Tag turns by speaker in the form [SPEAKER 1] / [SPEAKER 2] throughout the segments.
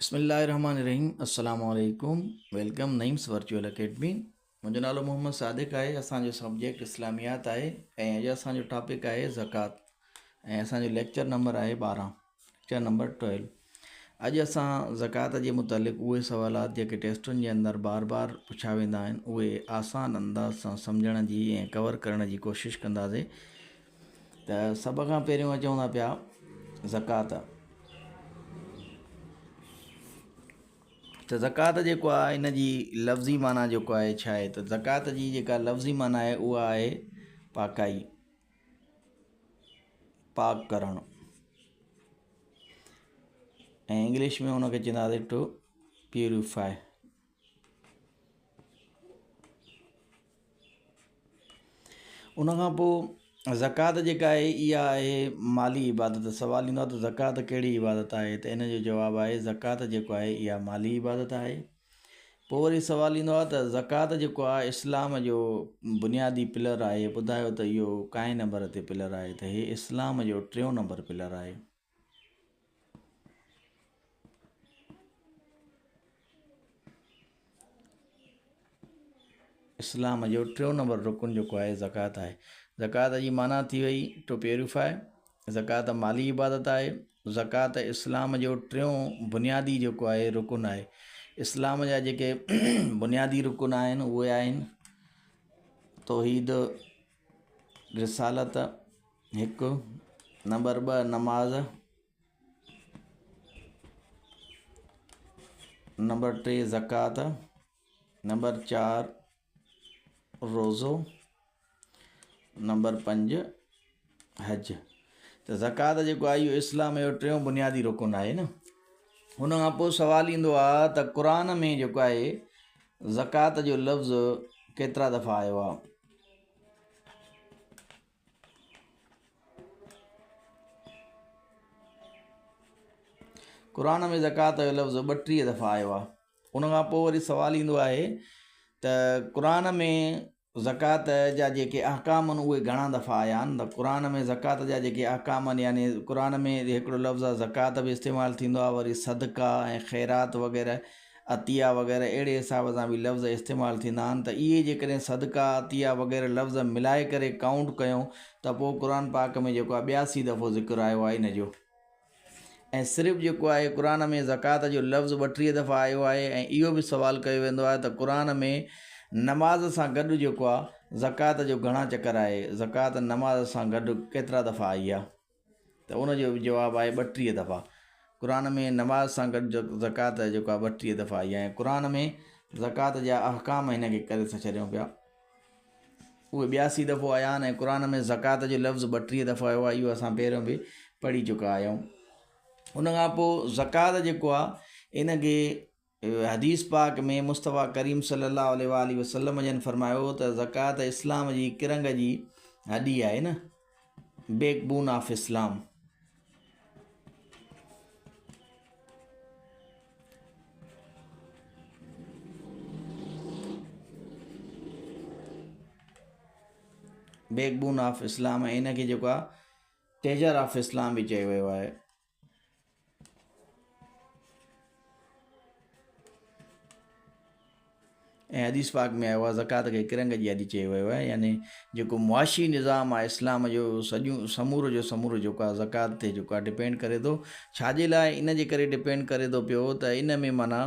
[SPEAKER 1] बिस्मिल्लाहिर्रहमानिर्रहीम अस्सलाम वालेकुम। Welcome Naeem's virtual academy. मुंहिंजो नालो मोहम्मद सादिक आहे। असांजो सब्जेक्ट इस्लामियात आहे ऐं अॼु असांजो टॉपिक आहे ज़कात ऐं असांजो लेक्चर नंबर आहे 12, लेक्चर नंबर 12। अॼु असां ज़कात जे मुतालिक़ उहे सवालात जेके टेस्टुनि जे अंदरि बार बार पुछा वेंदा आहिनि उहे आसान अंदाज़ सां सम्झण जी ऐं कवर करण जी कोशिशि कंदासीं। त सभ खां पहिरियों अचूं था पिया ज़कात। त ज़कात जेको आहे इन जी लफ़्ज़ी माना जेको आहे छा आहे, त ज़कात जी जेका लफ़्ज़ी माना आहे उहा आहे पाकाई, पाक करणु, ऐं इंग्लिश में हुनखे चवंदासीं टू प्यूरिफाई। उनखां पोइ ज़कात जेका आहे इहा आहे माली इबादत। सवाल ईंदो आहे त ज़कात कहिड़ी इबादत आहे, त इन जो जवाबु आहे ज़कात जेको आहे इहा माली इबादत आहे। पोइ वरी सवाल ईंदो आहे त ज़कात जेको आहे इस्लाम जो बुनियादी पिलर आहे, ॿुधायो त इहो काएं नंबर ते पिलर आहे, त हे इस्लाम जो 3 नंबर पिलर आहे। इस्लाम जो 3 नंबर रुकन जेको आहे ज़कात आहे। ज़कात जी माना थी वई टू प्यूरिफाई, ज़कात माली इबादत आहे। ज़कात इस्लाम जो 3 बुनियादी जेको आहे रुकन आहे। इस्लाम जा जेके बुनियादी रुकन आहिनि उहे आहिनि तौहीद, रिसालत 1, नंबर 2 नमाज़, नंबर 3 ज़कात, नंबर 4 रोज़ो, नंबर 5 हज। त ज़कात जेको आहे इहो इस्लाम जो 3 बुनियादी रुकन आहे न। हुन खां पोइ सुवालु ईंदो आहे त क़ुर में जेको आहे ज़कात जो लफ़्ज़ केतिरा दफ़ा आयो आहे। क़ुर में ज़कात जो लफ़्ज़ 32 दफ़ा आयो आहे। उन खां पोइ वरी सुवालु ईंदो आहे त क़ुर में ज़कात जा जेके अहकाम आहिनि उहे घणा दफ़ा आया आहिनि। त क़ुर में ज़कात जा जेके अहकाम आहिनि, यानी क़ुर में हिकिड़ो लफ़्ज़ आहे ज़कात बि इस्तेमालु थींदो आहे, वरी सदका ऐं ख़ैरात वग़ैरह, अतिया वग़ैरह अहिड़े हिसाब सां बि लफ़्ज़ इस्तेमालु थींदा आहिनि। त इहे जेकॾहिं सदका अतिया वग़ैरह लफ़्ज़ मिलाए करे काउंट कयूं त पोइ क़ुर पाक में जेको आहे 82 दफ़ो ज़िक्र आयो आहे इन जो। ऐं सिर्फ़ु जेको आहे क़ुर में ज़कात जो लफ़्ज़ 32 दफ़ा आयो आहे। ऐं इहो बि सुवालु कयो वेंदो आहे त क़ुर में नमाज़ सां गॾु जेको आहे ज़कात जो घणा चकर आहे, ज़कात नमाज़ सां गॾु केतिरा दफ़ा आई आहे, त उनजो बि जवाबु आहे 32 दफ़ा। क़ुर में नमाज़ सां गॾु ज़कात जेको आहे 32 दफ़ा आई आहे। ऐं क़ुर में ज़कात जा अहकाम हिन खे करे था छॾियूं पिया, उहे 82 दफ़ो आया आहिनि। ऐं क़ुर में ज़कात जो लफ़्ज़ 32 दफ़ो आयो आहे, इहो असां पहिरियों बि पढ़ी चुका आहियूं। उन खां पोइ ज़कात जेको आहे इन खे हदीस पाक में मुस्तफ़ा करीम सल्लल्लाहु अलैहि वसल्लम जन फरमायो त ज़कात इस्लाम जी किरंग जी हॾी आहे न, backbone of Islam. Backbone of Islam, ऐं इन खे जेको आहे टेजर ऑफ इस्लाम बि चयो वियो आहे। ऐं हदीस पाक में आयो आहे ज़कात खे किरंग जी हॾी चयो वियो आहे, यानी जेको मुआशी निज़ाम आहे इस्लाम जो सॼो समूरो जेको आहे ज़कात ते जेको आहे डिपेंड करे थो। छाजे लाइ? इन जे करे डिपेंड करे थो पियो त इन में माना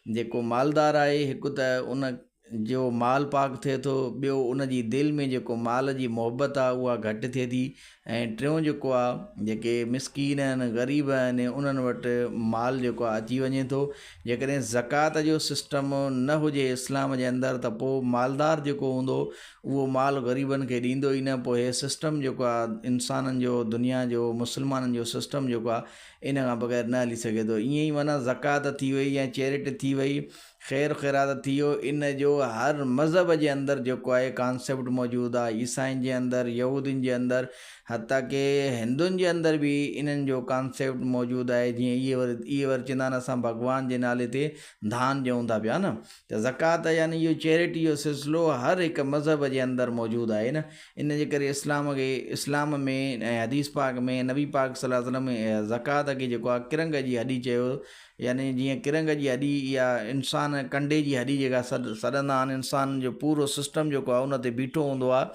[SPEAKER 1] जेको मालदार आहे, हिकु त उन जो माल पाक थिए थो, ॿियो उन जी दिलि में जेको माल जी मोहबत आहे उहा घटि थिए थी, ऐं टियों जेको आहे जेके मिसकीन आहिनि, ग़रीब आहिनि, उन्हनि वटि माल जेको आहे अची वञे थो। जेकॾहिं ज़कात जो सिस्टम न हुजे इस्लाम जे अंदरि त पोइ मालदार जेको हूंदो उहो माल ग़रीबनि खे ॾींदो ई न। पोइ हे सिस्टम जेको आहे इंसाननि जो, दुनिया जो, मुस्लमाननि जो सिस्टम जेको आहे इन खां बग़ैर न हली सघे थो। ईअं ई माना ज़कात थी वई ऐं चैरिटी थी वई, ख़ैर ख़ैरात थी वियो, इन जो हर मज़हब जे अंदरि जेको आहे कॉन्सेप्ट मौजूदु आहे। ईसाइनि जे अंदरि, यहूदियुनि जे अंदरि, हती की हिंदुनि जे अंदरि बि इन्हनि जो कॉन्सेप्ट मौजूदु आहे। जीअं इहे वरी चवंदा आहिनि असां भॻवान जे नाले ते दान ॾियूं था पिया न, त ज़कात यानी इहो चैरिटी जो सिलसिलो हर हिकु मज़हब जे अंदरि मौजूदु आहे न। इन जे करे इस्लाम में ऐं हदीस पाक में नबी पाक सल्लल्लाहु अलैहि वसल्लम में ज़कात खे जेको आहे किरंग जी हॾी चयो। यानी जीअं किरंग जी हॾी या इंसान कंडे जी हॾी जेका सॾंदा आहिनि, इंसान जो पूरो सिस्टम जेको आहे उन ते बीठो हूंदो आहे,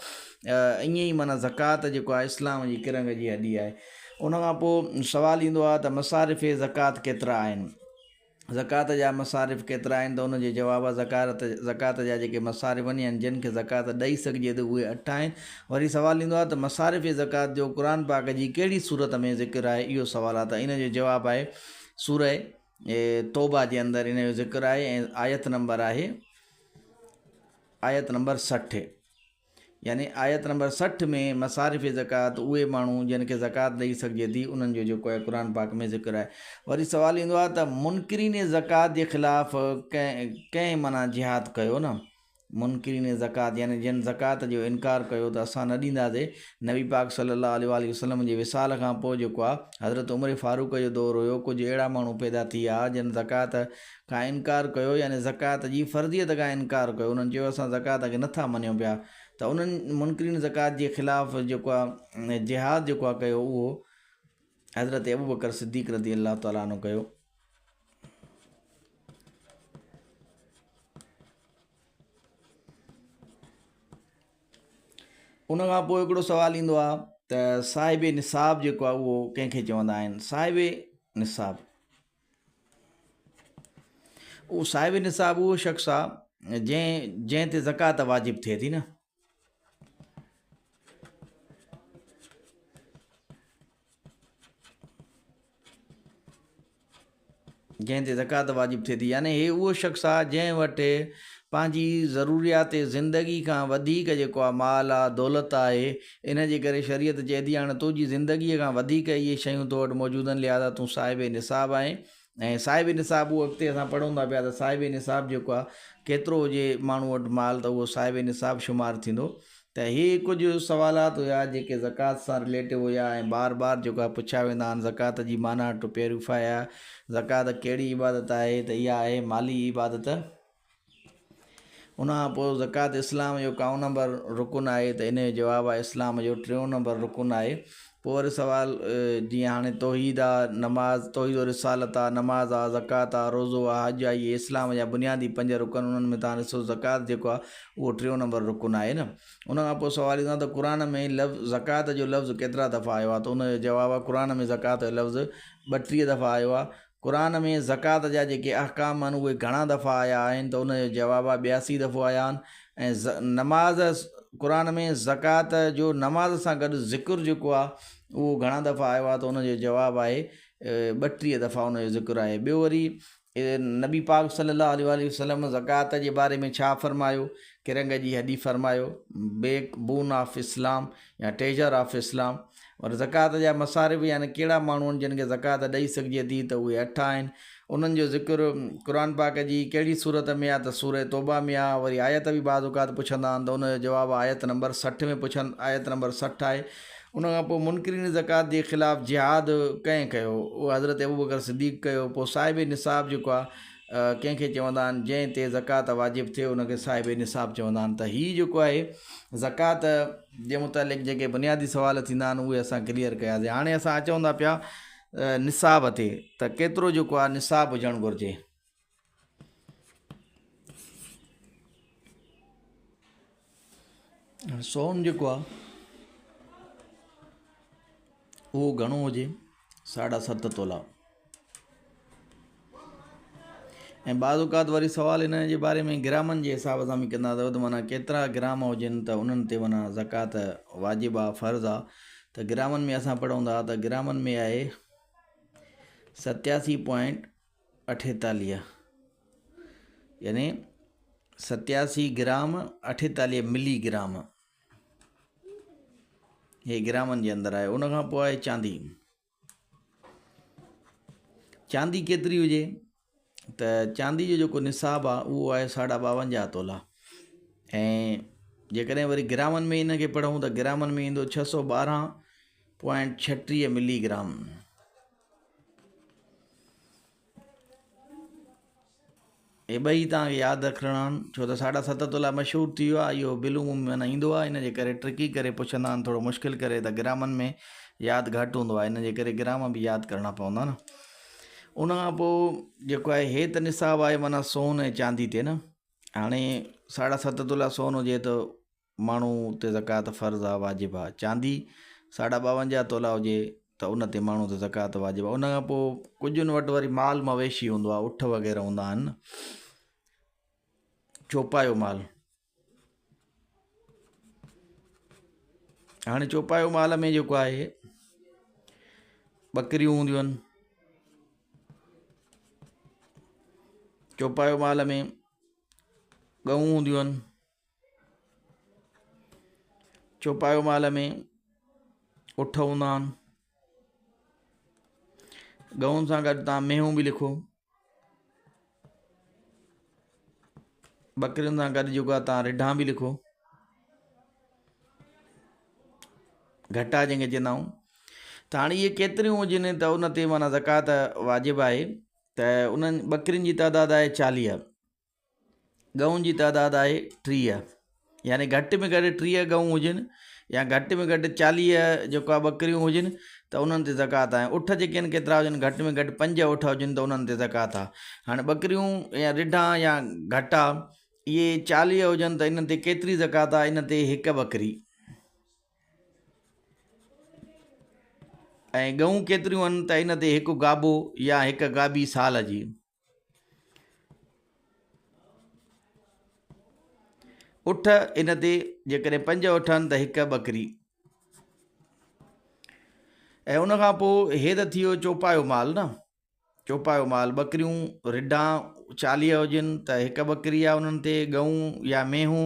[SPEAKER 1] ईअं ई माना ज़कात जेको आहे इस्लाम जी किरंग जी हॾी आहे। उनखां पोइ सुवालु ईंदो आहे त मसारिफ़ ज़कात केतिरा आहिनि, ज़कात जा मसारिफ़ केतिरा आहिनि, त उनजे जवाब ज़कात जा जेके मसारिफ़ आहिनि जिन खे ज़कात ॾेई सघिजे त उहे 8 आहिनि। वरी सुवालु ईंदो आहे त मसारिफ़ ज़कात जो क़ुर पाक जी कहिड़ी सूरत में ज़िक्र आहे, इहो सुवालु आहे। त इन जो जवाबु आहे सूरह तौबा जे अंदरि इन जो ज़िक्र आहे ऐं आयत नंबर आहे आयत नंबर 60। यानी आयत नंबर 60 में मसारिफ़ ज़कात उहे माण्हू जिन खे ज़कात ॾेई सघिजे थी उन्हनि जो जेको आहे क़ुर पाक में ज़िक्र आहे। वरी सुवालु ईंदो आहे त मुनकिरीन ज़कात जे ख़िलाफ़ु कंहिं माना जिहाद कयो न, मुनकिरीन ज़कात यानी जिन ज़कात जो इनकार कयो त असां न ॾींदासीं। नबी पाक सल्लल्लाहु अलैहि वसल्लम जे विसाल खां पोइ जेको आहे हज़रत उमर फारूक जो दौरु हुयो, कुझु अहिड़ा माण्हू पैदा थी विया जिन ज़कात खां इनकार कयो, यानी ज़कात जी फ़र्ज़ियत खां इनकार कयो। उन्हनि चयो असां ज़कात खे नथा मञूं पिया, त उन्हनि मुनकिरीन ज़कात जे ख़िलाफ़ु जेको आहे जिहाद जेको आहे कयो, उहो हज़रत अबू बकर सिद्दीक़ रज़ी अल्लाह ताला अन्हु कयो। उनखां पोइ हिकिड़ो सुवालु ईंदो आहे त साहिब निसाब जेको आहे उहो कंहिंखे चवंदा आहिनि। साहिब निसाब, उहो साहिब निसाब उहो शख़्स आहे जंहिं ते ज़कात वाजिबु थिए थी न। जंहिं ते ज़कात वाजिबु थिए थी, यानी हे उहो शख़्स आहे जंहिं वटि पंहिंजी ज़रूरियात ज़िंदगी खां वधीक जेको आहे माल आहे, दौलत आहे। इन जे करे शरीयत चए थी हाणे तुंहिंजी ज़िंदगीअ खां वधीक इहे शयूं तो वटि मौजूदु आहिनि, लिहाज़ा तूं साहिब निसाब आहे। ऐं साहिब निसाब उहो अॻिते असां पढ़ूं था पिया त साहिब निसाब जेको आहे केतिरो हुजे माण्हू वटि माल, त उहो साहिब निसाब शुमारु थींदो। त इहे कुझु सवालात हुया जेके ज़कात सां रिलेटिव हुया ऐं बार बार जेको आहे पुछिया वेंदा आहिनि। ज़कात जी माना टू प्योरीफाई आहे, ज़कात कहिड़ी इबादत आहे, त इहा आहे माली इबादत। उनखां पोइ ज़कात इस्लाम जो काउं नंबर रुकुन आहे, त इन जो जवाबु आहे इस्लाम जो 3 नंबर रुकुन आहे। पोइ वरी सुवालु जीअं हाणे तौहीद आहे, नमाज़ तौहीद रिसालत आहे, नमाज़ आहे, ज़कात आहे, रोज़ो आहे, हज आहे, इहे इस्लाम जा बुनियादी 5 रुकन। उन्हनि में तव्हां ॾिसो ज़कात जेको आहे उहो 3 नंबर रुकुन आहे न। उनखां पोइ सुवालु ईंदो आहे त क़ुर में ज़कात जो लफ़्ज़ केतिरा दफ़ा आयो आहे, त उनजो जवाबु आहे क़ुर में ज़कात जो लफ़्ज़ 32 दफ़ा आयो आहे। क़ुर में ज़कात जा जेके अहकाम आहिनि उहे घणा दफ़ा आया आहिनि, त उनजो जवाबु आहे 82 दफ़ो आया आहिनि। ऐं नमाज़ क़ुर में ज़कात जो नमाज़ सां गॾु ज़िक्र जेको आहे उहो घणा दफ़ा आयो आहे, त उनजो जवाबु आहे 32 दफ़ा उनजो ज़िक्र आहे। ॿियो वरी नबी पाक सल्लल्लाहु अलैहि वसल्लम ज़कात जे बारे में छा फ़रमायो, किरंग जी हॾी फ़रमायो, बैक बोन ऑफ इस्लाम या टेजर ऑफ इस्लाम। और ज़कात जा मसारिफ़ यानी कहिड़ा माण्हू आहिनि जिन खे ज़कात ॾेई सघिजे थी, त उहे 8 आहिनि। उन्हनि जो ज़िक्र क़ुर पाक जी कहिड़ी सूरत में आहे, त सूरह तौबा में आहे। वरी आयत बि बाज़ औक़ात पुछंदा आहिनि, त उनजो जवाबु आयत नंबर 60 में आयत नंबर 60 आहे। उनखां पोइ मुनकिरीन ज़कात जे ख़िलाफ़ु जिहाद कंहिं कयो, उहो हज़रत अबू बकर सिद्दीक़ कयो। पोइ साहिब निसाब जेको आहे कंहिंखे चवंदा आहिनि, जंहिं ते ज़कात वाजिबु थिए उनखे साहिब निसाब चवंदा आहिनि। त हीअ जेको आहे ज़कात जे मुतालिक़ जेके बुनियादी सुवाल थींदा आहिनि उहे असां क्लियर कयासीं। हाणे असां अचूं था पिया निसाब ते, त केतिरो जेको आहे निसाब हुजणु घुरिजे। सोन जेको आहे उहो घणो हुजे, 7.5 तोला। ऐं बाज़ औक़ात वरी सुवालु इन जे बारे में ग्रामनि जे हिसाब सां बि कंदा अथव, त माना केतिरा ग्राम हुजनि त उन्हनि ते माना ज़कात वाजिबु आहे, फ़र्ज़ु आहे। त ग्रामनि में असां पढ़ूं था त ग्रामनि में आहे 87.48, यानी 87 ग्राम 48 मिलीग्राम, हे ग्रामनि जे अंदरि आहे। उनखां पोइ आहे चांदी। चांदी केतिरी हुजे, त चांदी जो जेको निसाब आहे उहो आहे 52.5 तोला। ऐं जेकॾहिं वरी ग्रामनि में इनखे पढ़ूं त ग्रामनि में ईंदो 612 0.36 मिलीग्राम। ये ॿई तव्हांखे यादि रखणा आहिनि, छो त 7.5 तोला मशहूरु थी वियो आहे। इहो बिलूं माना ईंदो आहे, इन जे करे ट्रिकी करे पुछंदा आहिनि, थोरो मुश्किल करे, त ग्रामनि में यादि घटि हूंदो आहे, इन जे करे ग्राम बि यादि करणा पवंदा न। उन खां पोइ जेको आहे हे त निसाब आहे माना सोन ऐं चांदी ते न। हाणे 7.5 तोला सोन हुजे त माण्हू ते ज़कात फ़र्ज़ु आहे, वाजिबु आहे। चांदी 52 तोला हुजे त उन ते माण्हू ते ज़कात वाजिबु आहे। उन खां पोइ कुझुनि वटि वरी माल मवेशी हूंदो आहे, उठ वग़ैरह हूंदा आहिनि, चोपायो माल। हाणे चोपायो माल में जेको आहे ॿकरियूं हूंदियूं आहिनि, चोपायो माल में गऊं हूंदियूं आहिनि, चोपायो माल में उठ हूंदा आहिनि, गऊं सां गॾु तव्हां मेहूं बि लिखो, ॿकरियुनि सां गॾु जेको आहे तव्हां रिढां बि लिखो, घटा जंहिंखे चवंदा आहियूं। त हाणे इहे केतिरियूं हुजनि त उन ते माना ज़कात वाजिबु आहे। त उन्हनि ॿकरियुनि जी तइदाद आहे 40, गऊं जी तइदाद आहे 30, यानी घटि में घटि 30 गऊं हुजनि या घटि में घटि 40 जेको आहे ॿकरियूं हुजनि त उन्हनि ते ज़कात आहे। उठ जेके आहिनि केतिरा हुजनि, घटि में घटि 5 उठ हुजनि त उन्हनि ते ज़कात आहे। हाणे ॿकरियूं या रिढा या घटा इहे 40 हुजनि त इन्हनि ते केतिरी ज़कात आहे, इन ते हिकु ॿकरी। ऐं गऊं केतिरियूं आहिनि त इन ते हिकु गाबो या हिकु गाबी साल जी। उठ इन ते जेकॾहिं 5 उठ आहिनि त हिकु ॿकरी। ऐं उन खां पोइ हे त थी वियो चोपायो माल न, चोपायो माल ॿकरियूं रिढा 40 हुजनि त हिकु ॿकरी आहे उन्हनि ते, गऊं या मेहूं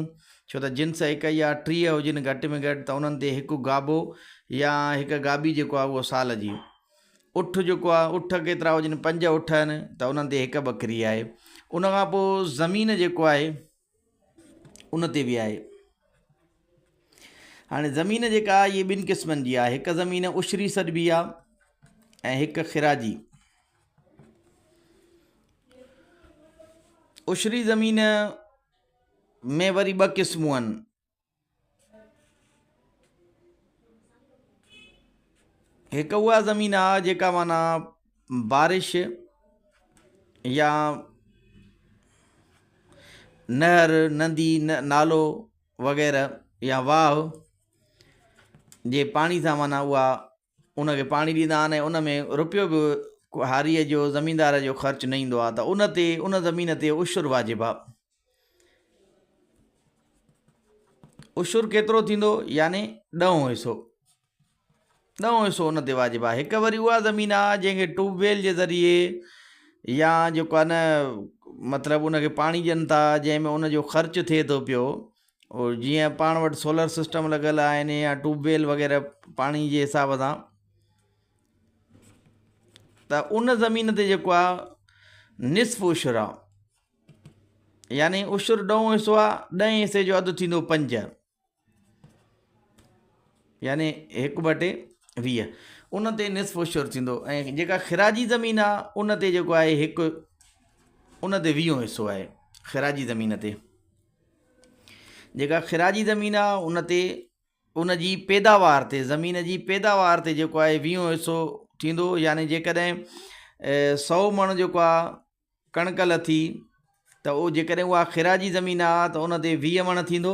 [SPEAKER 1] छो त जिन्स हिकु या 30 हुजनि घटि में घटि त उन्हनि ते हिकु गाबो या हिकु गाबी जेको आहे उहो साल जी। उठ जेको आहे, उठ केतिरा हुजनि, 5 उठ आहिनि त उन्हनि ते हिकु ॿकरी आहे। उन खां पोइ ज़मीन जेको आहे उन ते बि आहे। हाणे ज़मीन जेका आहे इहे 2 क़िस्मनि जी आहे, हिकु ज़मीन उशरी सॾिबी आहे ऐं हिकु ख़िराजी। उशरी ज़मीन में वरी 2 क़िस्मूं आहिनि, हिकु उहा ज़मीन आहे जेका माना बारिश या नहर नदी नालो वग़ैरह या वाह जे पाणी सां माना उहा उनखे पाणी ॾींदा आहिनि ऐं उन में रुपयो बि हारीअ जो ज़मीनदार जो ख़र्चु न ईंदो आहे, त उन ते उन ज़मीन ते उशुर वाजिबु आहे। उशुर केतिरो थींदो, यानी 10 हिसो, 10 हिसो उन ते वाजिबु आहे। हिकु वरी उहा ज़मीन आहे जंहिंखे ट्यूबवेल जे ज़रिए या जेको आहे न मतिलबु उनखे पाणी ॾियनि था, जंहिंमें उनजो ख़र्चु थिए थो पियो, जीअं पाण वटि सोलर सिस्टम लॻल आहिनि या ट्यूबवेल वग़ैरह पाणी जे हिसाब सां, त उन ज़मीन ते जेको आहे निस्फ़ उशुर आहे, यानी उशुर 10 हिसो आहे, 10 हिसे जो अधु थींदो 5, यानी 1/20, उन ते निस्फ़ उशुर थींदो। ऐं जेका ख़िराजी ज़मीन आहे उन ते जेको आहे हिकु, उन ते 20 हिसो आहे। ख़िराजी ज़मीन ते जेका ख़िराजी ज़मीन आहे उन ते उन जी पैदावार ते, ज़मीन जी पैदावार ते जेको आहे 20 हिसो थींदो। यानी जेकॾहिं 100 मण जेको आहे कणक लथी त उहो जेकॾहिं उहा ख़िराजी ज़मीन आहे त उन ते 20 मण थींदो।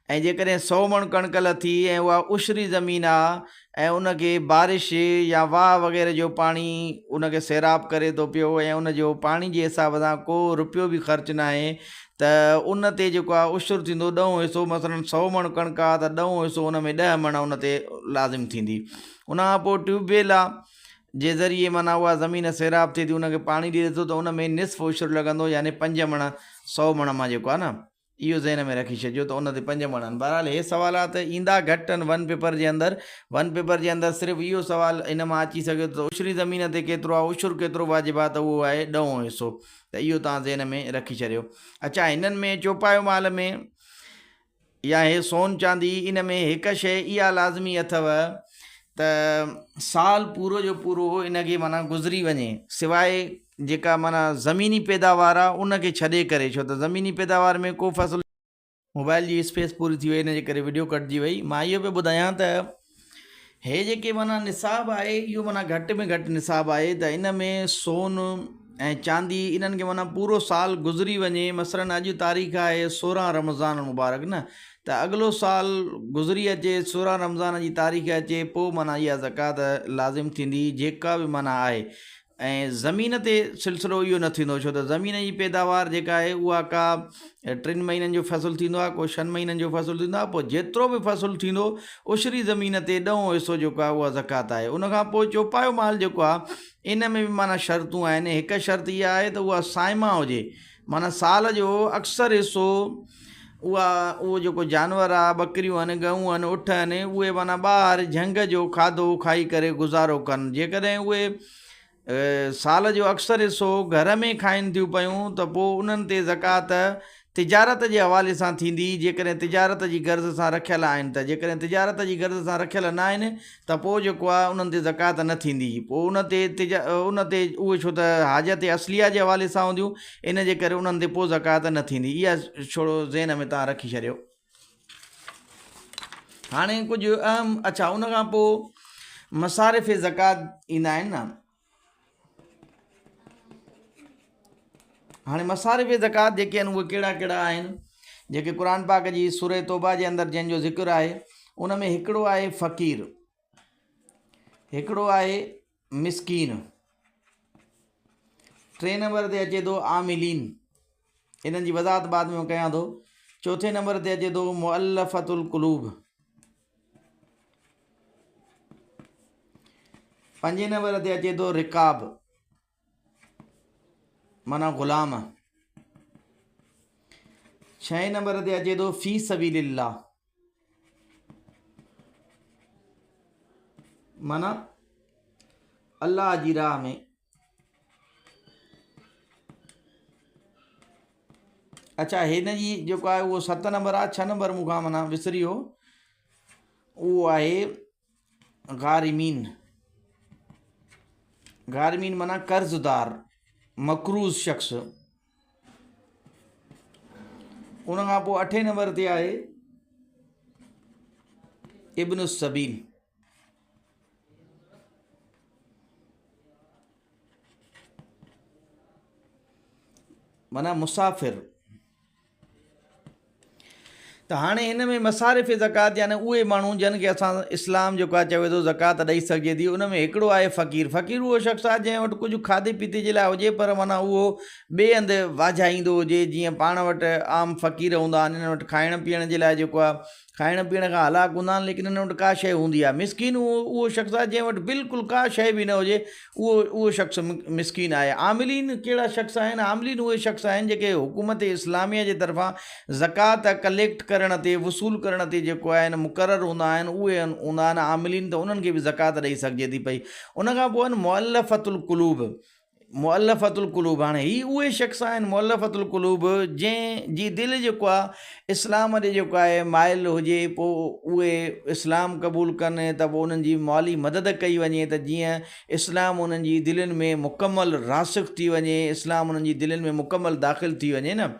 [SPEAKER 1] ऐं जेकॾहिं 100 मण कणक लथी ऐं उहा उशरी ज़मीन आहे ऐं उनखे बारिश या वाह वग़ैरह जो पाणी उनखे सैराब करे थो पियो ऐं उनजो पाणी जे हिसाब सां को रुपयो बि ख़र्चु न आहे, त उन ते जेको आहे उशुर थींदो 10 हिसो। मसलन 100 मण कणक आहे त 10 हिसो उन में 10 मण उन ते लाज़िम थींदी। उन खां पोइ ट्यूबवेल आहे जे ज़रिए माना उहा ज़मीन सैराब थिए थी, उनखे पाणी ॾिए थो, त उन में निस्फ़ उशुर लॻंदो, यानी 5 मण 100 मण मां जेको आहे न, इहो ज़हन में रखी छॾियो त उन ते 5 मण आहिनि। बहरहाल हे सुवालात ईंदा घटि आहिनि वन पेपर जे अंदरि। वन पेपर जे अंदरि सिर्फ़ु इहो सुवालु इन मां अची सघे थो, उशरी ज़मीन ते केतिरो आहे, उशुर केतिरो वाजिबु आहे, त उहो आहे 10 हिसो। त इहो तव्हां ज़हन में रखी छॾियो। अच्छा, हिननि में चोपायो माल में या हे सोन चांदी, इन में हिकु शइ इहा लाज़मी अथव त साल पूरो जो पूरो इनखे माना गुज़री वञे, सवाइ जेका माना ज़मीनी पैदावार आहे उनखे छॾे करे, छो त ज़मीनी पैदावार में को फ़सुलु, मोबाइल जी स्पेस पूरी थी वई इन जे करे वीडियो कटिजी वई। मां इहो पियो ॿुधायां त हे जेके माना निसाब आहे इहो माना घटि में घटि निसाब आहे त इन में सोन ऐं चांदी इन्हनि खे माना पूरो साल गुज़री वञे। मसलन अॼु तारीख़ आहे 16 रमज़ान मुबारक न, त अॻिलो साल गुज़री अचे, 16 रमज़ान जी तारीख़ अचे, पोइ माना इहा ज़कात लाज़िम थींदी जेका बि माना आहे। ऐं ज़मीन ते सिलसिलो इहो न थींदो, छो त ज़मीन जी पैदावार जेका आहे उहा का 3 महीननि जो फ़सुलु थींदो आहे, को 6 महीननि जो फ़सुलु थींदो आहे। पोइ जेतिरो बि फ़सुलु थींदो उछरी ज़मीन ते 1/8 हिसो जेको आहे उहा ज़कात आहे। उनखां पोइ चोपायो माल जेको आहे इन में बि माना शर्तूं आहिनि। हिकु शर्त इहा आहे त उहा साइमा हुजे, माना साल जो अक्सर हिसो उहो जेको जानवर आहे, बकरियूं आहिनि, गऊं आहिनि, उठ आहिनि, उहे माना ॿाहिरि झंग जो खाधो खाई करे गुज़ारो कनि। जेकॾहिं उहे साल जो अक्सर हिसो घर में खाइनि थियूं पियूं त पोइ उन्हनि ते ज़कात तिजारत जे हवाले सां थींदी। जेकॾहिं तिजारत जी गर्ज़ सां रखियल आहिनि त, जेकॾहिं तिजारत जी गर्ज़ सां रखियल न आहिनि त पोइ जेको आहे उन्हनि ते ज़कात न थींदी। पोइ उन ते उहे छो त हाजत असलिया जे हवाले सां हूंदियूं, इन जे करे उन्हनि ते पोइ ज़कात न थींदी। इहा छोड़ो ज़हन में तव्हां रखी छॾियो। हाणे कुझु अहम, अच्छा उनखां पोइ मसारिफ़ ज़कात ईंदा आहिनि न। हाणे मसारिफ़ ज़कात जेके आहिनि उहे कहिड़ा कहिड़ा आहिनि, जेके क़ुर पाक जी सूरह तौबा जे अंदरि जंहिंजो ज़िक्र आहे उन में हिकिड़ो आहे फ़क़ीर, हिकिड़ो आहे मिसकीन, 3 नंबर ते अचे थो आमिलीन, इन्हनि जी वज़ाहत बाद में कयां थो। 4 नंबर ते अचे थो मुअल्लफ़तुल क़ुलूब, 5 नंबर ते अचे थो रिकाब माना ग़ुलाम, 6 नंबर ते अचे थो फ़ी सबीलिल्लाह माना अल्लाह जी राह में। अच्छा हिन जी जेको आहे उहो 7 नंबर आहे। 6 नंबर मूंखां माना विसरी वियो, उहो आहे गारिमीन। गारिमीन माना कर्ज़दार, मक़रूज़ शख़्स। उनखां पोइ 8 नंबर ते आहे इब्न सबील, माना मुसाफ़िर। त हाणे हिन में मसारिफ़ ज़कात यानी उहे माण्हू जिन खे असां इस्लाम जेको आहे चवे थो ज़कात ॾेई सघिजे थी, उन में हिकिड़ो आहे फ़क़ीर। फ़क़ीर उहो शख़्स आहे जंहिं वटि कुझु खाधे पीते जे लाइ हुजे, पर माना उहो ॿिए हंधि वाझाईंदो हुजे। जीअं पाण वटि आम फ़क़ीर हूंदा आहिनि, हिन वटि खाइण पीअण जे लाइ जेको आहे खाइण पीअण खां हलाक हूंदा आहिनि, लेकिन हिन वटि का शइ हूंदी आहे। मिसकीन उहो शख़्स आहे जंहिं वटि बिल्कुलु का शइ बि न हुजे, उहो शख़्स मिसकीन आहे। आमिलीन कहिड़ा शख़्स आहिनि? आमिलीन उहे शख़्स आहिनि जेके हुकूमत इस्लामिया जे तरफ़ां ज़कात कलेक्ट करण ते, वसूल करण ते जेको आहे मुक़ररु हूंदा आहिनि, उहे हूंदा आहिनि आमिलीन। त उन्हनि खे बि ज़कात ॾेई सघिजे थी पई। उनखां पोइ आहिनि मुअल्लफ़तुल क़ुलूब। मुअल्लफ़तुल क़ुलूब, हाणे ही उहे शख़्स आहिनि मुअल्लफ़तुल क़ुलूब जंहिंजी दिलि जेको आहे इस्लाम ॾे जेको आहे माइल हुजे, पोइ उहे इस्लाम क़बूल कनि त पोइ उन्हनि जी माली मदद कई वञे, त जीअं इस्लाम उन्हनि जी दिलनि में मुकमल रासिख़ थी वञे, इस्लाम उन्हनि जी दिलनि में मुकमल दाख़िल थी वञे न।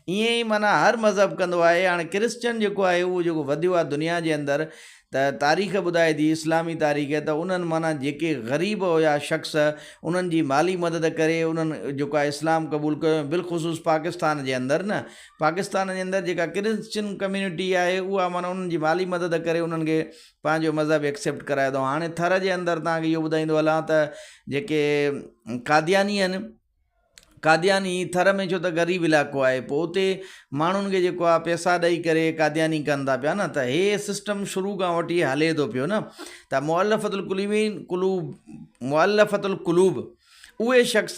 [SPEAKER 1] ईअं ई माना हर मज़हब कंदो आहे। हाणे क्रिश्चन जेको आहे उहो जेको वधियो आहे दुनिया जे अंदरि, त तारीख़ ॿुधाए थी, इस्लामी तारीख़, त उन्हनि माना जेके ग़रीब हुया शख़्स, उन्हनि जी माली मदद करे उन्हनि जेको आहे इस्लाम क़बूल कयो। बिलख़ुसूस पाकिस्तान जे अंदरि न, पाकिस्तान जे अंदरि जेका क्रिश्चन कम्यूनिटी आहे उहा माना उन्हनि जी माली मदद करे उन्हनि खे पंहिंजो मज़हब एक्सेप्ट कराए थो। हाणे थर जे अंदरि तव्हांखे इहो ॿुधाईंदो हलां त जेके कादियानी आहिनि, कादियानी थर में छो त ग़रीब इलाइक़ो आहे, पोइ उते माण्हुनि खे जेको आहे पैसा ॾेई करे कादियानी कनि था पिया न। त हे सिस्टम शुरू खां वठी हले थो पियो न। त मुअल्लफ़तुल क़ुलूब उहे शख़्स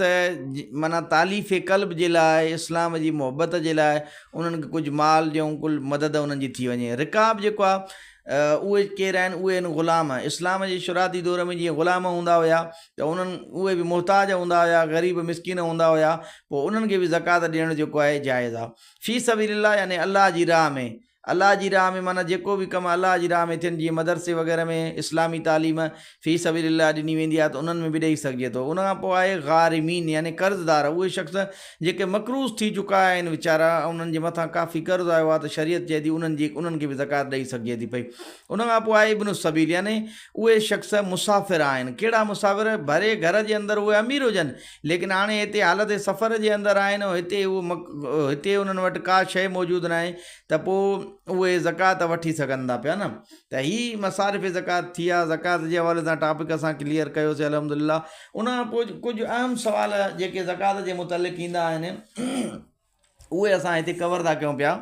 [SPEAKER 1] माना तालीफ़ क़ल्ब जे लाइ, इस्लाम जी मुहबत जे लाइ उन्हनि खे कुझु माल जूं कुल मदद उन्हनि जी थी वञे। रिकाब जेको आहे उहे केरु आहिनि? उहे आहिनि ग़ुलाम। इस्लाम जे शुराती दौर में जीअं ग़ुलाम हूंदा हुया, त उहे बि मुहताज हूंदा हुया, ग़रीब मिसकीन हूंदा हुया, पोइ उन्हनि खे बि ज़कात ॾियणु जेको आहे जाइज़ आहे। फ़ी सबीलिल्लाह यानी अल्लाह जी राह में, अल्लाह जी राह में माना जेको बि कमु अल्लाह जी राह में थियनि, जीअं मदरसे वग़ैरह में इस्लामी तालीम फ़ी सबीलिल्लाह ॾिनी वेंदी आहे त उन्हनि में बि ॾेई सघिजे थो। उन खां पोइ आहे ग़ारिमीन यानी कर्ज़दार, उहे शख़्स जेके मक़रूज़ थी चुका आहिनि वीचारा, उन्हनि जे मथां काफ़ी कर्ज़ु आयो आहे त शरीयत चए थी उन्हनि खे बि ज़कात ॾेई सघिजे थी पई। उन खां पोइ आहे इब्न सबील यानी उहे शख़्स मुसाफ़िर आहिनि। कहिड़ा मुसाफ़िर? भरे घर जे अंदरि उहे अमीर हुजनि लेकिन हाणे हिते हालत सफ़र जे अंदरि आहिनि, हिते उन्हनि वटि का शइ मौजूदु न आहे, त पोइ उहे ज़कात वठी सघनि था पिया न। त हीअ मसारिफ़ ज़कात थी आहे। ज़कात जे हवाले सां टॉपिक असां क्लियर कयोसीं अल्हम्दुलिल्लाह। उन खां पोइ कुझु अहम सुवाल जेके ज़कात जे मुतलिक़ ईंदा आहिनि उहे असां हिते कवर था कयूं पिया।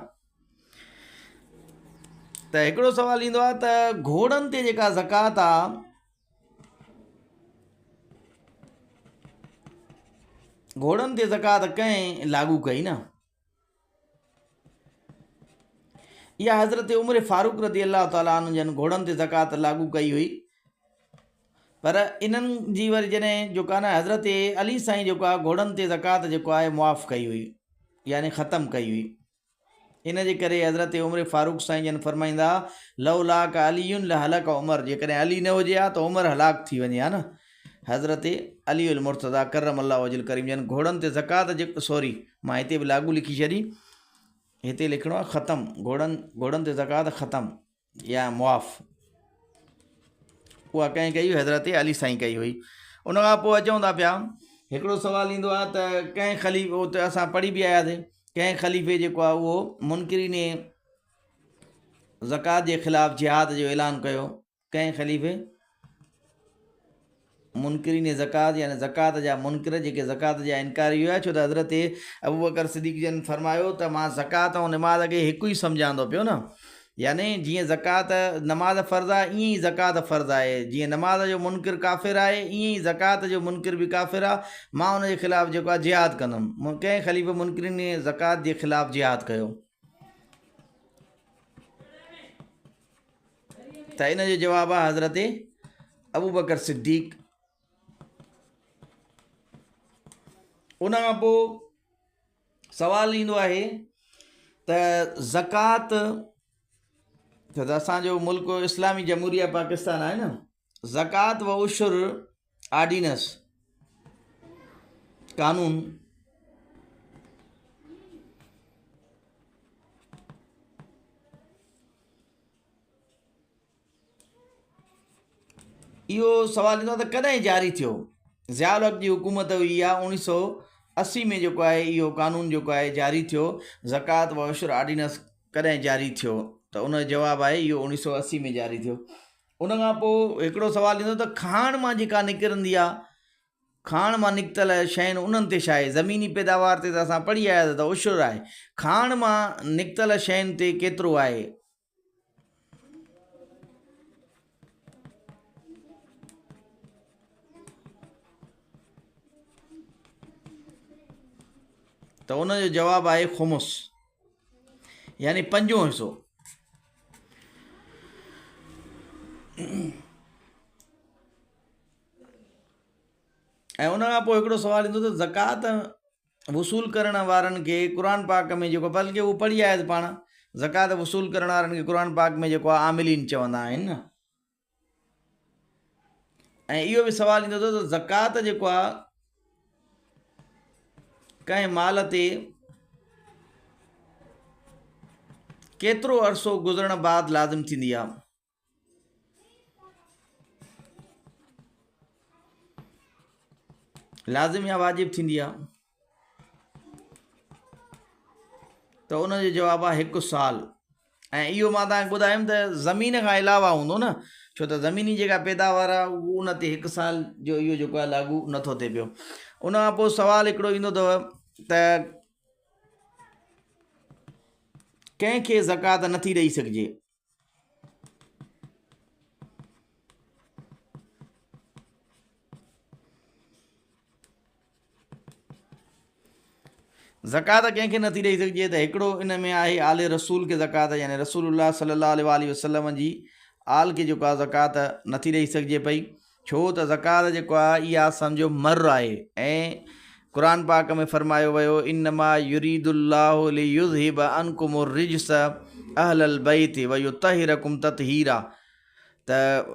[SPEAKER 1] त हिकिड़ो सुवाल ईंदो आहे त घोड़नि ते जेका ज़कात आहे, घोड़नि ते ज़कात कंहिं लागू कई न? इहा हज़रत उमर फ़ारूक रज़ी अल्लाह ताला अन्हु जन घोड़नि ते ज़कात लागू कई हुई। पर इन्हनि जी वरी जॾहिं जेको आहे न हज़रत अली साईं जेको आहे घोड़नि ते ज़कात जेको आहे मुआफ़ कई हुई यानी ख़तमु कई हुई। इन जे करे हज़रत उमर फ़ारूक साईं जन फरमाईंदा लौला का अलीयुन लहलक उमर, जेकॾहिं अली न हुजे हा त उमर हलाक थी वञे हा न। हज़रत अली उल मुर्तज़ा करम अल्लाह वजल करीम जन घोड़नि ते ज़कात जेको, सॉरी मां हिते बि लागू लिखी छॾी, हिते लिखिणो आहे ख़तमु, घोड़नि ते ज़कात ख़तमु या मुआफ़, उहा कंहिं कई हुई? हज़रत अली साईं कई हुई। उन खां पोइ अचूं था पिया, हिकिड़ो सुवालु ईंदो आहे त कंहिं ख़लीफ़े, उहो त असां पढ़ी बि आयासीं, कंहिं ख़लीफ़े जेको आहे उहो मुनकिरीन ज़कात जे ख़िलाफ़ु जिहाद जो ऐलान कयो। कंहिं ख़लीफ़े मुनकिरीन ज़कात यानी ज़कात जा मुनकिर जेके ज़कात जा इनकारी हुआ, छो त हज़रत अबू बकर सिद्दीक़ जन फरमायो त मां ज़कात ऐं निमाज़ खे हिकु ई सम्झांदो पियो न। यानी जीअं ज़कात नमाज़ फ़र्ज़ु आहे ईअं ई ज़कात फ़र्ज़ु आहे, जीअं नमाज़ जो मुनकिर काफ़िर आहे ईअं ई ज़कात जो मुनकिर बि काफ़िर आहे। मां उनजे ख़िलाफ़ु जेको आहे जिहाद कंदुमि। कंहिं ख़लीफ़े मुनकिरीन ज़कात जे ख़िलाफ़ु जिहाद कयो? त इन जो जवाबु आहे हज़रत अबू बकर सिद्दीक़। उन खां पोइ सवालु ईंदो आहे त ज़कात, छो त असांजो मुल्क इस्लामी जमहूरिया पाकिस्तान आहे न, ज़कात व उशुर आर्डिनेंस कानून इहो सवालु ईंदो आहे त कॾहिं जारी थियो? ज़ियाउल हक़ जी हुकूमत हुई आहे 1980 में जेको आहे इहो कानून जेको आहे जारी थियो। ज़कात व उशुर आर्डिनेंस कॾहिं जारी थियो? त उन जो जवाबु आहे इहो 1980 में जारी थियो। उन खां पोइ हिकिड़ो सवालु ईंदो त खाण मां जेका निकिरंदी आहे, खाण मां निकितल शयुनि उन्हनि ते छा आहे? ज़मीनी पैदावार ते त असां पढ़ी आयासीं त उशुर आहे, खाण मां निकितल शयुनि ते केतिरो आहे? त उन जो जवाबु आहे ख़ुमुस यानी 5 हिसो। ऐं उन खां पोइ हिकिड़ो सुवालु ईंदो त ज़कात वसूल करण वारनि खे क़ुर पाक में जेको, बल्कि उहो पढ़ी आयासीं पाण, ज़कात वसूल करण वारनि खे क़ुर पाक में जेको आहे आमिलीन चवंदा आहिनि न। ऐं इहो बि सुवालु ईंदो त ज़कात जेको आहे कंहिं माल ते केतिरो अरसो गुज़रण बाद लाज़िम थींदी आहे? लाज़िम या वाजिब थींदी आहे? त उन जो जवाबु आहे 1 साल। ऐं इहो मां तव्हांखे ॿुधायुमि त ज़मीन खां अलावा हूंदो न, छो त ज़मीनी जेका पैदावार आहे उन ते 1 साल जो इहो जेको आहे लागू नथो थिए पियो। उन खां पोइ सुवालु हिकिड़ो ईंदो अथव त कंहिंखे ज़कात नथी ॾेई सघिजे? ज़कात कंहिंखे नथी ॾेई सघिजे त हिकिड़ो इन में आहे आले रसूल खे ज़कात, यानी रसूलुल्लाह सल्लल्लाहु अलैहि वसल्लम जी आल खे जेको आहे ज़कात नथी ॾेई सघिजे पई। छो त ज़कात जेको आहे इहा सम्झो मर आहे ऐं क़ुरान पाक में फरमायो वियो इन्नमा युरीदुल्लाहु लियुज़हिब अनकुमुर रिजस अहलल बैति व युतहिरकुम ततहीरा। त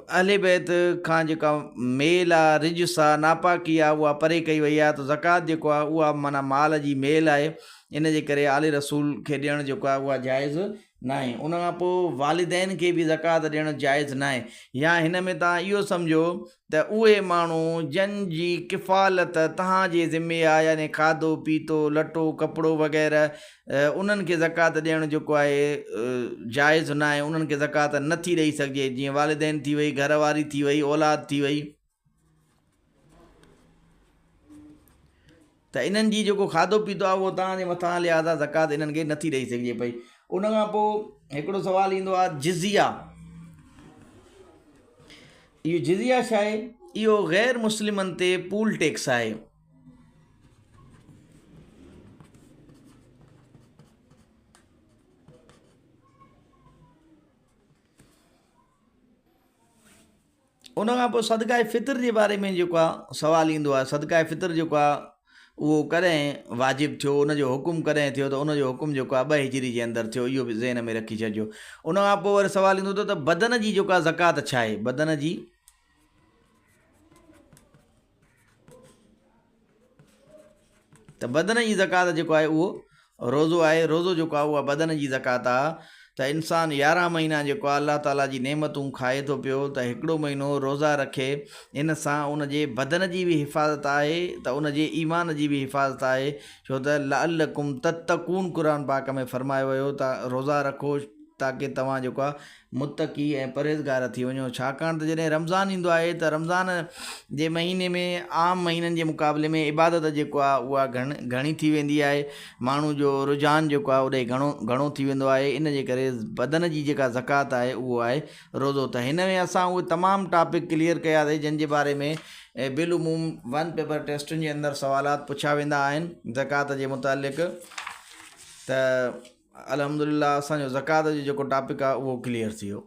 [SPEAKER 1] अहले बैत खां जेका मेल आहे रिजस आहे नापाकी आहे उहा परे कई वई आहे। त ज़कात जेको आहे उहा माना माल जी मेल आहे, इन जे करे आले रसूल खे ॾियणु जेको आहे उहा जाइज़ न आहे। उन खां पोइ वालिदैन खे बि ज़कात ॾियणु जाइज़ न आहे। या हिन में तव्हां इहो सम्झो त उहे माण्हू जंहिंजी किफ़ालत तव्हांजे ज़िमे आहे, यानी खाधो पीतो लटो कपिड़ो वग़ैरह, उन्हनि खे ज़कात ॾियणु जेको आहे जाइज़ न आहे, उन्हनि खे ज़कात नथी ॾेई सघिजे। जीअं वालिदैन थी वई, घरवारी थी वई, औलाद थी वई, त इन्हनि जी जेको खाधो पीतो आहे उहो तव्हांजे मथां लिहाज़ा ज़कात इन्हनि खे नथी ॾेई सघिजे पई। उन खां पोइ हिकिड़ो सुवालु ईंदो आहे जिज़िया। इहो जिज़िया छा आहे? इहो ग़ैर मुस्लिमनि ते पूल टैक्स आहे। उन खां पोइ सदका फ़ितर जे बारे में जेको आहे सुवालु ईंदो आहे। सदका फ़ितर जेको आहे उहो कॾहिं वाजिबु थियो, उनजो हुकुम कॾहिं थियो, त उनजो हुकुम जेको आहे 2 हिजरी जे अंदरि थियो। इहो बि ज़हन में रखी छॾिजो। उन खां पोइ वरी सुवालु ईंदो त बदन जी जेका ज़कात छा आहे? बदन जी बदन जी ज़कात जेको आहे उहो रोज़ो आहे। रोज़ो जेको आहे उहा बदन जी ज़कात आहे। त इंसानु 11 महीना जेको आहे अलाह ताला जी नेमतूं खाए थो पियो, त हिकिड़ो महीनो रोज़ा रखे, इन सां उनजे बदन जी बि हिफ़ाज़त आहे, त उनजे ईमान जी बि हिफ़ाज़त आहे। छो त लअल्लकुम तत्तकून क़ुरान पाक में फरमायो वियो त रोज़ा रखो ताकी तव्हां जेको आहे मुतक़ी ऐं परहेज़गार थी वञो। छाकाणि त जॾहिं रमज़ान ईंदो आहे त रमज़ान जे महीने में आम महीननि जे मुक़ाबले में इबादत जेको आहे उहा घणी थी वेंदी आहे। माण्हू जो रुझान जेको आहे उॾे घणो थी वेंदो आहे। इन जे करे बदन जी जेका ज़कात आहे उहो आहे रोज़ो। त हिन में असां उहे तमामु टॉपिक क्लियर कयासीं जंहिंजे बारे में बिलूमूम 1 पेपर टेस्टुनि जे अंदरि सवालात पुछा वेंदा आहिनि ज़कात जे मुतालिक़। त अल्हम्दुलिल्लाह असांजो ज़कात जो जेको टॉपिक आहे उहो क्लियर थी वियो।